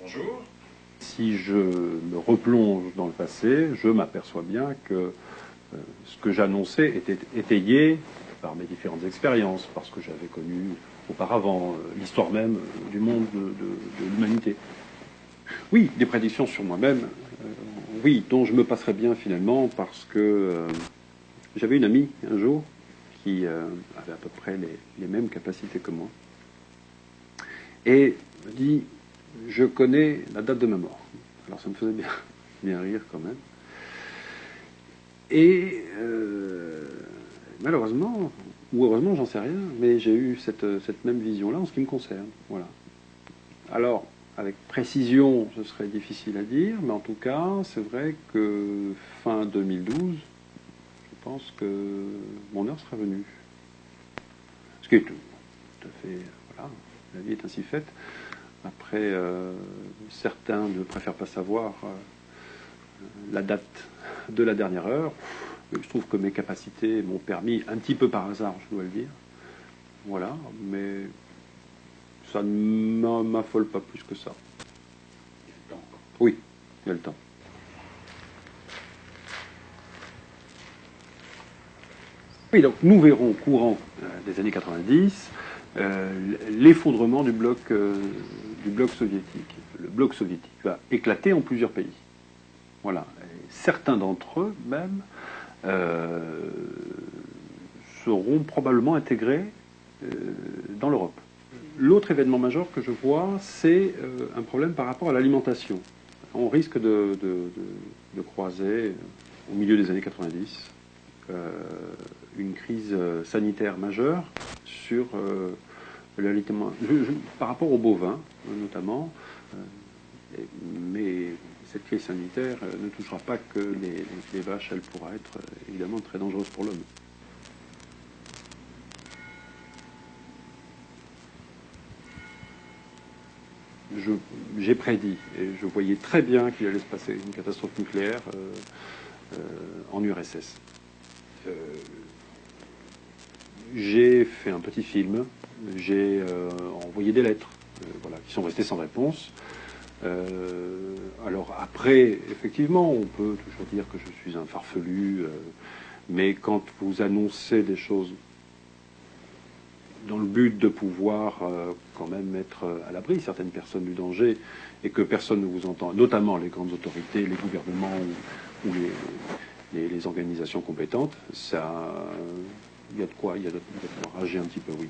Bonjour. Si je me replonge dans le passé, je m'aperçois bien que ce que j'annonçais était étayé par mes différentes expériences, parce que j'avais connu auparavant l'histoire même du monde de l'humanité. Oui, des prédictions sur moi-même, oui, dont je me passerais bien finalement, parce que j'avais une amie un jour qui avait à peu près les mêmes capacités que moi, et me dit: je connais la date de ma mort. Alors ça me faisait bien rire quand même. Et malheureusement, ou heureusement, j'en sais rien, mais j'ai eu cette même vision-là en ce qui me concerne. Voilà. Alors, avec précision, ce serait difficile à dire, mais en tout cas, c'est vrai que fin 2012, je pense que mon heure sera venue. Ce qui est tout à fait... Voilà, la vie est ainsi faite. Après, certains ne préfèrent pas savoir la date de la dernière heure. Je trouve que mes capacités m'ont permis, un petit peu par hasard, je dois le dire. Voilà, mais ça ne m'affole pas plus que ça. Il y a le temps. Oui, il y a le temps. Oui, donc nous verrons au courant des années 90 l'effondrement du bloc soviétique. Le bloc soviétique va éclater en plusieurs pays. Voilà. Et certains d'entre eux, même, seront probablement intégrés dans l'Europe. L'autre événement majeur que je vois, c'est un problème par rapport à l'alimentation. On risque de croiser, au milieu des années 90, une crise sanitaire majeure sur l'alimentation, par rapport aux bovins, notamment. Mais cette crise sanitaire ne touchera pas que les vaches, elle pourra être évidemment très dangereuse pour l'homme. J'ai prédit, et je voyais très bien qu'il allait se passer une catastrophe nucléaire en URSS. J'ai fait un petit film, j'ai envoyé des lettres, voilà, qui sont restées sans réponse. Alors après, effectivement, on peut toujours dire que je suis un farfelu, mais quand vous annoncez des choses dans le but de pouvoir quand même mettre à l'abri certaines personnes du danger et que personne ne vous entend, notamment les grandes autorités, les gouvernements ou les organisations compétentes, ça, il y a de quoi rager un petit peu, oui.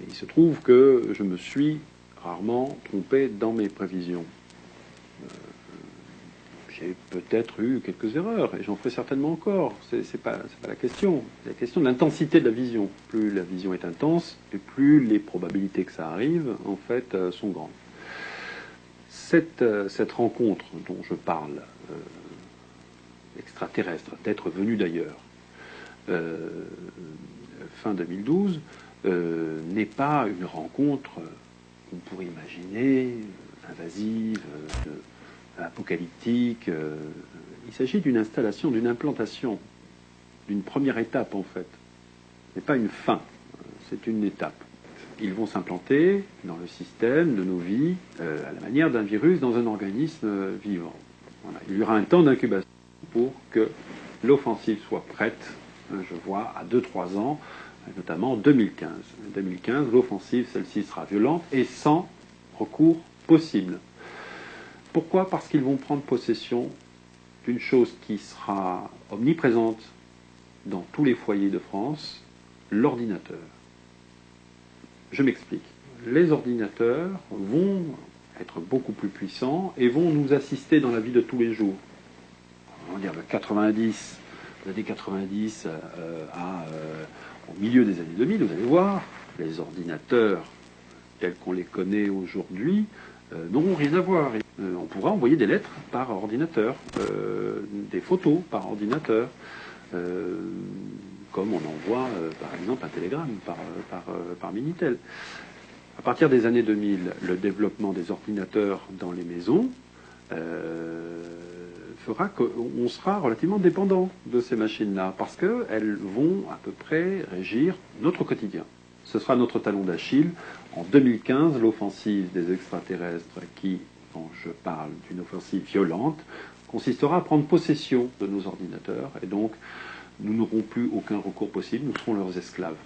Il se trouve que je me suis rarement trompé dans mes prévisions. J'ai peut-être eu quelques erreurs, et j'en ferai certainement encore. C'est pas la question. C'est la question de l'intensité de la vision. Plus la vision est intense, et plus les probabilités que ça arrive, en fait, sont grandes. Cette rencontre dont je parle, extraterrestre, d'être venu d'ailleurs, fin 2012, n'est pas une rencontre qu'on pourrait imaginer invasive, apocalyptique. Il s'agit d'une installation, d'une implantation, d'une première étape en fait. Ce n'est pas une fin, c'est une étape. Ils vont s'implanter dans le système de nos vies à la manière d'un virus dans un organisme vivant. Voilà. Il y aura un temps d'incubation pour que l'offensive soit prête, je vois, à 2-3 ans, notamment en 2015. En 2015, l'offensive, celle-ci sera violente et sans recours possible. Pourquoi ? Parce qu'ils vont prendre possession d'une chose qui sera omniprésente dans tous les foyers de France, l'ordinateur. Je m'explique. Les ordinateurs vont être beaucoup plus puissants et vont nous assister dans la vie de tous les jours. On va dire les années 90 au milieu des années 2000, vous allez voir, les ordinateurs tels qu'on les connaît aujourd'hui n'auront rien à voir. On pourra envoyer des lettres par ordinateur, des photos par ordinateur, comme on envoie par exemple un télégramme par Minitel. À partir des années 2000, le développement des ordinateurs dans les maisons fera qu'on sera relativement dépendant de ces machines-là, parce qu'elles vont à peu près régir notre quotidien. Ce sera notre talon d'Achille. En 2015, l'offensive des extraterrestres, qui, quand je parle d'une offensive violente, consistera à prendre possession de nos ordinateurs, et donc nous n'aurons plus aucun recours possible, nous serons leurs esclaves.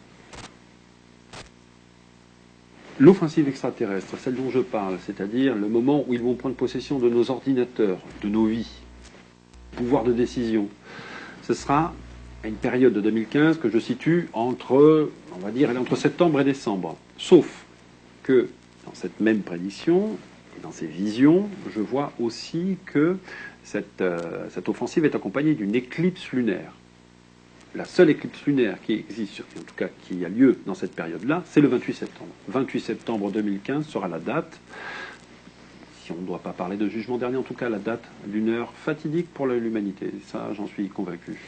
L'offensive extraterrestre, celle dont je parle, c'est-à-dire le moment où ils vont prendre possession de nos ordinateurs, de nos vies, pouvoir de décision, ce sera à une période de 2015 que je situe entre, on va dire, entre septembre et décembre. Sauf que dans cette même prédiction, et dans ces visions, je vois aussi que cette offensive est accompagnée d'une éclipse lunaire. La seule éclipse lunaire qui existe, en tout cas qui a lieu dans cette période-là, c'est le 28 septembre. 28 septembre 2015 sera la date, si on ne doit pas parler de jugement dernier, en tout cas la date d'une heure fatidique pour l'humanité. Ça, j'en suis convaincu.